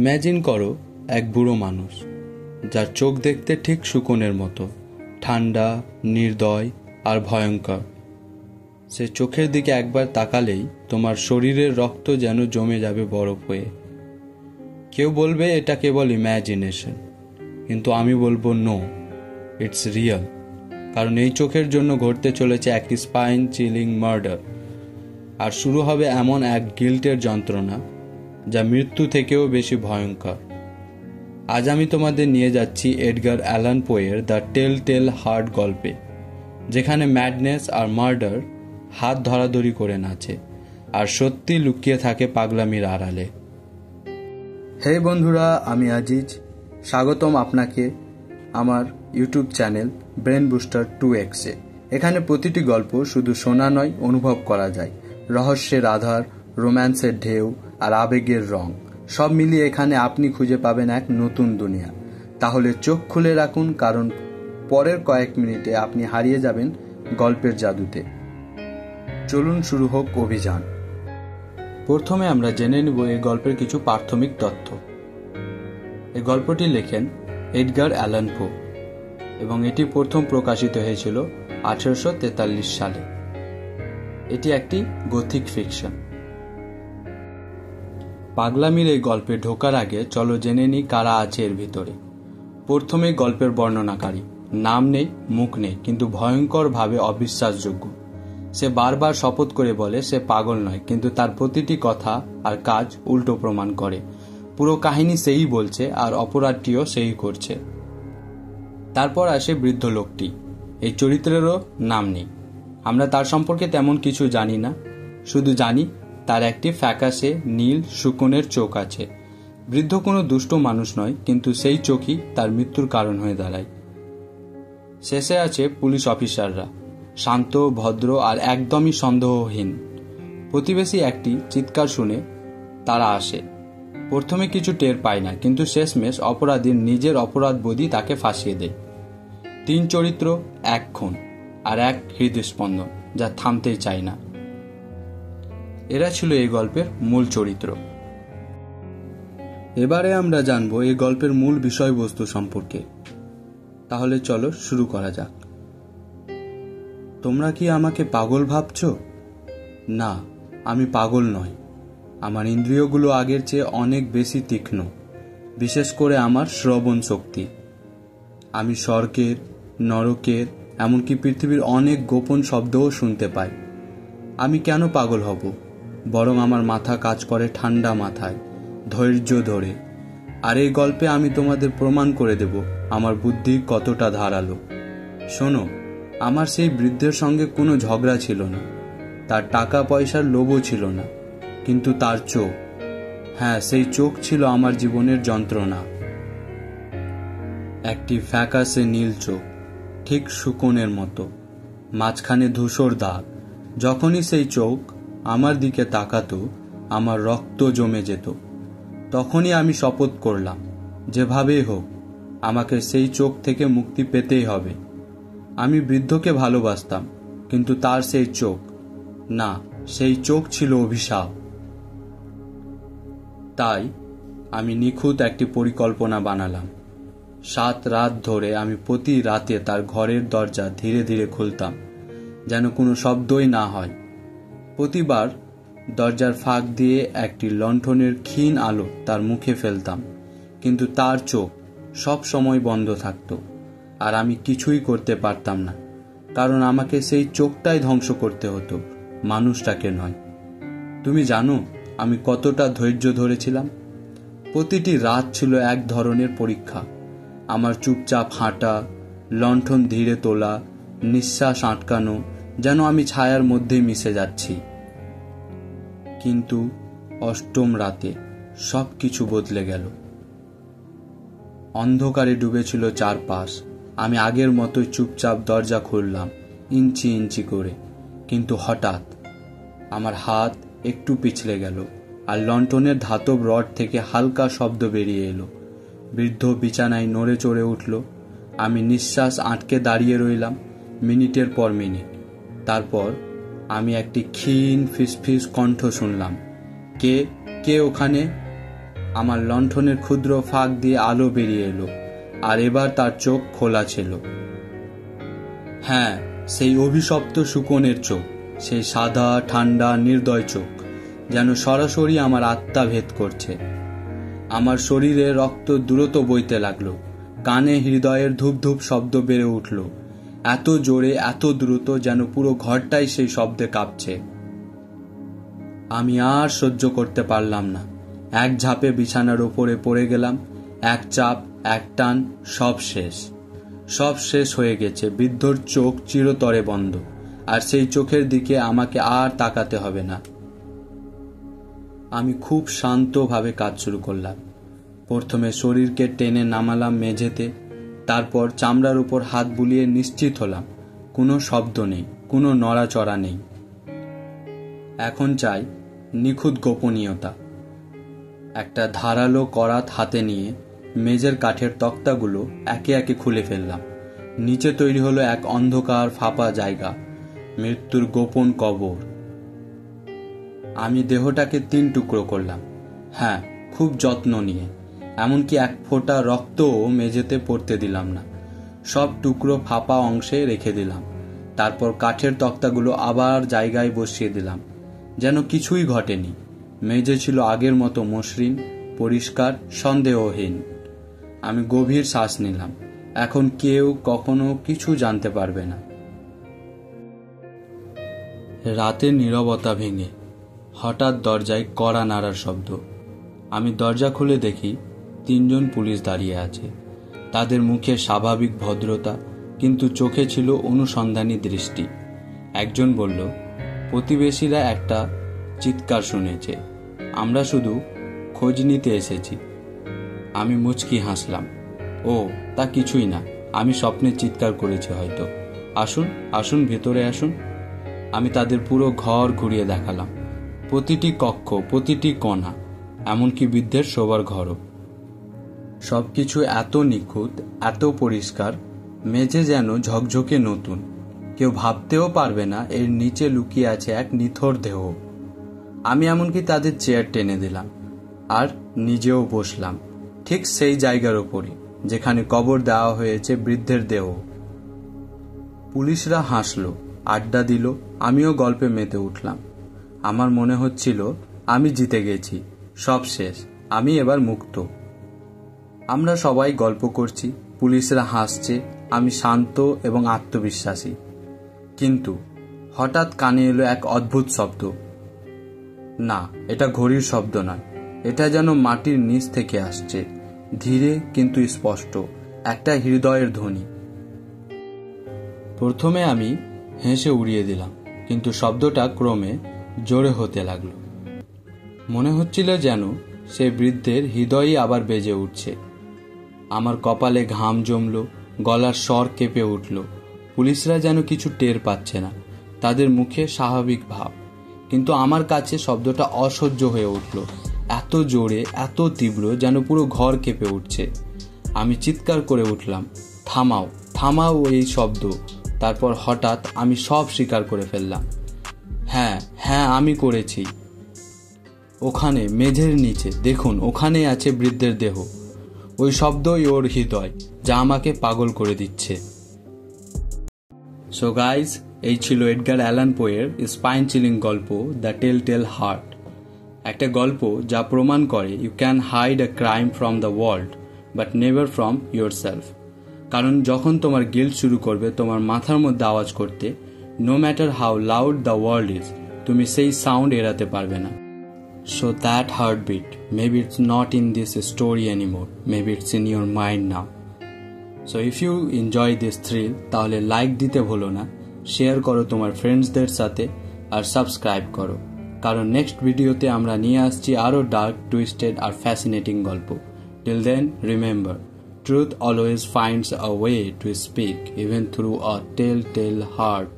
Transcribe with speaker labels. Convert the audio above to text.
Speaker 1: Imagine করো এক বুড়ো মানুষ যার চোখ দেখতে ঠিক শকুনের মতো, ঠান্ডা, নির্দয় আর ভয়ঙ্কর। সে চোখের দিকে একবার তাকালেই তোমার শরীরের রক্ত যেন জমে যাবে বরফ হয়ে। কেউ বলবে এটা কেবল ইম্যাজিনেশন, কিন্তু আমি বলবো নো, ইটস রিয়েল। কারণ এই চোখের জন্য ঘটতে চলেছে একটি স্পাইন চিলিং মার্ডার, আর শুরু হবে এমন এক গিল্টের যন্ত্রণা যা মৃত্যু থেকেও বেশি ভয়ঙ্কর। আজ আমি তোমাদের নিয়ে যাচ্ছি এডগার অ্যালান পোয়ের দ্য টেল টেল হার্ট গল্পে, যেখানে ম্যাডনেস আর মার্ডার হাত ধরাধরি করে নাচে আর সত্যি লুকিয়ে থাকে পাগলামির আড়ালে। হে বন্ধুরা, আমি আজিজ। স্বাগতম আপনাকে আমার ইউটিউব চ্যানেল ব্রেন বুস্টার 2x-এ। এখানে প্রতিটি গল্প শুধু শোনা নয়, অনুভব করা যায়। রহস্যের আধার, রোম্যান্সের ঢেউ আর আবেগের রং সব মিলিয়ে এখানে আপনি খুঁজে পাবেন এক নতুন দুনিয়া। তাহলে চোখ খুলে রাখুন, কারণ পরের কয়েক মিনিটে আপনি হারিয়ে যাবেন গল্পের জাদুতে। চলুন শুরু হোক অভিযান। প্রথমে আমরা জেনে নেব এই গল্পের কিছু প্রাথমিক তথ্য। এই গল্পটি লেখেন এডগার অ্যালান পো এবং এটি প্রথম প্রকাশিত হয়েছিল 1843 সালে। এটি একটি গথিক ফিকশন। পাগলামির এই গল্পে ঢোকার আগে চলো জেনে নিই কারা আছে এর ভিতরে। প্রথমে গল্পের বর্ণনাকারী, নাম নেই, মুখ নেই, কিন্তু ভয়ঙ্করভাবে অবিশ্বাসযোগ্য। সে বারবার শপথ করে বলে সে পাগল নয়, কিন্তু তার প্রতিটি কথা আর কাজ উল্টো প্রমাণ করে। পুরো কাহিনী সেই বলছে আর অপরাধটিও সেই করছে। তারপর আসে বৃদ্ধ লোকটি। এই চরিত্রেরও নাম নেই, আমরা তার সম্পর্কে তেমন কিছু জানি না, শুধু জানি তার একটি ফ্যাকাশে নীল শকুনের চোখ আছে। বৃদ্ধ কোনো দুষ্ট মানুষ নয়, কিন্তু সেই চোখই তার মৃত্যুর কারণ হয়ে দাঁড়ায়। শেষে আছে পুলিশ অফিসাররা, শান্ত, ভদ্র আর একদমই সন্দেহহীন। প্রতিবেশী একটি চিৎকার শুনে তারা আসে। প্রথমে কিছু টের পায় না, কিন্তু শেষমেশ অপরাধীর নিজের অপরাধবোধই তাকে ফাঁসিয়ে দেয়। 3 চরিত্র, এক খুন আর এক হৃদস্পন্দন যা থামতেই চায় না। এরা ছিল এই গল্পের মূল চরিত্র। এবারে আমরা জানবো এই গল্পের মূল বিষয়বস্তু সম্পর্কে। তাহলে চলো শুরু করা যাক। তোমরা কি আমাকে পাগল ভাবছো? না, আমি পাগল নয়। আমার ইন্দ্রিয়গুলো আগের চেয়ে অনেক বেশি তীক্ষ্ণ, বিশেষ করে আমার শ্রবণ শক্তি। আমি স্বর্গের, নরকের, এমনকি পৃথিবীর অনেক গোপন শব্দও শুনতে পাই। আমি কেন পাগল হব? বরং আমার মাথা কাজ করে ঠান্ডা মাথায়, ধৈর্য ধরে। আর এই গল্পে আমি তোমাদের প্রমাণ করে দেব আমার বুদ্ধি কতটা ধারালো। শোনো, আমার সেই বৃদ্ধের সঙ্গে কোনো ঝগড়া ছিল না, তার টাকা পয়সার লোভও ছিল না, কিন্তু তার চোখ, হ্যাঁ সেই চোখ ছিল আমার জীবনের যন্ত্রণা। একটি ফ্যাকাশে নীল চোখ, ঠিক শকুনের মতো, মাঝখানে ধূসর দাগ। যখনই সেই চোখ আমার দিকে তাকাতো, আমার রক্ত জমে যেত। তখনই আমি শপথ করলাম, যেভাবেই হোক আমাকে সেই চোখ থেকে মুক্তি পেতেই হবে। আমি বৃদ্ধকে ভালোবাসতাম, কিন্তু তার সেই চোখ, না, সেই চোখ ছিল অভিশাপ। তাই আমি নিখুঁত একটি পরিকল্পনা বানালাম। 7 রাত ধরে আমি প্রতি রাতে তার ঘরের দরজা ধীরে ধীরে খুলতাম, যেন কোনো শব্দই না হয়। প্রতিবার দরজার ফাঁক দিয়ে একটি লণ্ঠনের ক্ষীণ আলো তার মুখে ফেলতাম, কিন্তু তার চোখ সব সময় বন্ধ থাকত। আর আমি কিছুই করতে পারতাম না, কারণ আমাকে সেই চোখটাই ধ্বংস করতে হতো, মানুষটাকে নয়। তুমি জানো আমি কতটা ধৈর্য ধরেছিলাম? প্রতিটি রাত ছিল এক ধরনের পরীক্ষা। আমার চুপচাপ হাঁটা, লণ্ঠন ধীরে তোলা, নিঃশ্বাস আটকানো, যেন আমি ছায়ার মধ্যে মিশে যাচ্ছি। কিন্তু 8ম রাতে সব কিছু বদলে গেল। অন্ধকারে ডুবেছিল চারপাশ। আমি আগের মতোই চুপচাপ দরজা খুললাম, ইঞ্চি ইঞ্চি করে। কিন্তু হঠাৎ আমার হাত একটু পিছলে গেল, আর লণ্ঠনের ধাতব রড থেকে হালকা শব্দ বেরিয়ে এলো। বৃদ্ধ বিছানায় নড়ে চড়ে উঠল। আমি নিঃশ্বাস আটকে দাঁড়িয়ে রইলাম, মিনিটের পর মিনিট। তারপর আমি একটি ক্ষীণ ফিসফিস কণ্ঠ শুনলাম, কে কে ওখানে? আমার লণ্ঠনের ক্ষুদ্র ফাঁক দিয়ে আলো বেরিয়ে এলো, আর এবার তার চোখ খোলা ছিল। হ্যাঁ, সেই অভিশপ্ত শুকনের চোখ, সেই সাদা ঠান্ডা নির্দয় চোখ, যেন সরাসরি আমার আত্মা ভেদ করছে। আমার শরীরে রক্ত দ্রুত বইতে লাগলো, কানে হৃদয়ের ধূপ ধূপ শব্দ বেড়ে উঠল, এত জোরে এত দ্রুত যেন পুরো ঘরটাই সেই শব্দে কাঁপছে। আমি আর সহ্য করতে পারলাম না। এক ঝাঁপে বিছানার ওপরে পড়ে গেলাম। এক চাপ, এক টান, সব শেষ। সব শেষ হয়ে গেছে। বৃদ্ধর চোখ চিরতরে বন্ধ, আর সেই চোখের দিকে আমাকে আর তাকাতে হবে না। আমি খুব শান্তভাবে কাজ শুরু করলাম। প্রথমে শরীরকে টেনে নামালাম মেঝেতে, তারপর চামড়ার উপর হাত বুলিয়ে নিশ্চিত হলাম কোনো শব্দ নেই, কোনো নড়াচড়া নেই। এখন চাই নিখুঁত গোপনীয়তা। একটা ধারালো করাত হাতে নিয়ে মেঝের কাঠের তক্তাগুলো একে একে খুলে ফেললাম। নিচে তৈরি হলো এক অন্ধকার ফাঁপা জায়গা, মৃত্যুর গোপন কবর। আমি দেহটাকে 3 টুকরো করলাম। হ্যাঁ, খুব যত্ন নিয়ে। এমনকি এক ফোঁটা রক্তও মেঝেতে পড়তে দিলাম না। সব টুকরো ফাঁপা অংশে রেখে দিলাম। তারপর কাঠের তক্তাগুলো আবার জায়গায় বসিয়ে দিলাম, যেন কিছুই ঘটেনি। মেঝে ছিল আগের মতো মসৃণ, পরিষ্কার, সন্দেহহীন। আমি গভীর শ্বাস নিলাম। এখন কেউ কখনো কিছু জানতে পারবে না। রাতের নীরবতা ভেঙে হঠাৎ দরজায় কড়া নাড়ার শব্দ। আমি দরজা খুলে দেখি 3 জন পুলিশ দাঁড়িয়ে আছে। তাদের মুখে স্বাভাবিক ভদ্রতা, কিন্তু চোখে ছিল অনুসন্ধানী দৃষ্টি। একজন বলল, প্রতিবেশীরা একটা চিৎকার শুনেছে, আমরা শুধু খোঁজ নিতে এসেছি। আমি মুচকি হাসলাম। ও, তা কিছুই না, আমি স্বপ্নে চিৎকার করেছি হয়তো। আসুন আসুন, ভেতরে আসুন। আমি তাদের পুরো ঘর ঘুরিয়ে দেখালাম, প্রতিটি কক্ষ, প্রতিটি কোণা, এমনকি বৃদ্ধের শোবার ঘরও। সবকিছু এত নিখুঁত, এত পরিষ্কার, মেঝে যেন ঝকঝকে নতুন। কেউ ভাবতেও পারবে না এর নিচে লুকিয়ে আছে এক নিথর দেহ। আমি এমনকি তাদের চেয়ার টেনে দিলাম আর নিজেও বসলাম, ঠিক সেই জায়গার ওপরে যেখানে কবর দেওয়া হয়েছে বৃদ্ধের দেহ। পুলিশরা হাসলো, আড্ডা দিল, আমিও গল্পে মেতে উঠলাম। আমার মনে হচ্ছিল আমি জিতে গেছি, সব শেষ, আমি এবার মুক্ত। আমরা সবাই গল্প করছি, পুলিশরা হাসছে, আমি শান্ত এবং আত্মবিশ্বাসী। কিন্তু হঠাৎ কানে এলো এক অদ্ভুত শব্দ। না, এটা ঘড়ির শব্দ নয়, এটা যেন মাটির নিচ থেকে আসছে, ধীরে কিন্তু স্পষ্ট, একটা হৃদয়ের ধ্বনি। প্রথমে আমি হেসে উড়িয়ে দিলাম, কিন্তু শব্দটা ক্রমে জোরে হতে লাগলো। মনে হচ্ছিল যেন সে বৃদ্ধের হৃদয়ই আবার বেজে উঠছে। আমার কপালে ঘাম জমল, গলার স্বর কেঁপে উঠল। পুলিশরা যেন কিছু টের পাচ্ছে না, তাদের মুখে স্বাভাবিক ভাব, কিন্তু আমার কাছে শব্দটা অসহ্য হয়ে উঠল, এত জোরে, এত তীব্র, যেন পুরো ঘর কেঁপে উঠছে। আমি চিৎকার করে উঠলাম, থামাও, থামাও এই শব্দ। তারপর হঠাৎ আমি সব স্বীকার করে ফেললাম। হ্যাঁ হ্যাঁ, আমি করেছি। ওখানে মেঝের নিচে দেখুন, ওখানে আছে বৃদ্ধের দেহ। ওই শব্দই ওর হৃদয়, যা আমাকে পাগল করে দিচ্ছে। সো গাইজ, এই ছিল এডগার অ্যালান পোয়ের স্পাইন চিলিং গল্প দ্য টেল টেল হার্ট। একটা গল্প যা প্রমাণ করে you can hide a crime from the world but never from yourself. কারণ যখন তোমার গিল্ট শুরু করবে তোমার মাথার মধ্যে আওয়াজ করতে, no matter how loud the world is, তুমি সেই সাউন্ড এড়াতে পারবে না। So that heartbeat, maybe it's not in this story anymore, maybe it's in your mind now. So if you enjoy this thrill, তাহলে লাইক দিতে ভুলো না, share করো তোমার ফ্রেন্ডসদের সাথে, আর সাবস্ক্রাইব করো, কারণ নেক্সট ভিডিওতে আমরা নিয়ে আসছি আরও ডার্ক, টুইস্টেড আর ফ্যাসিনেটিং গল্প। Till then, remember, truth always finds a way to speak, even through a telltale heart.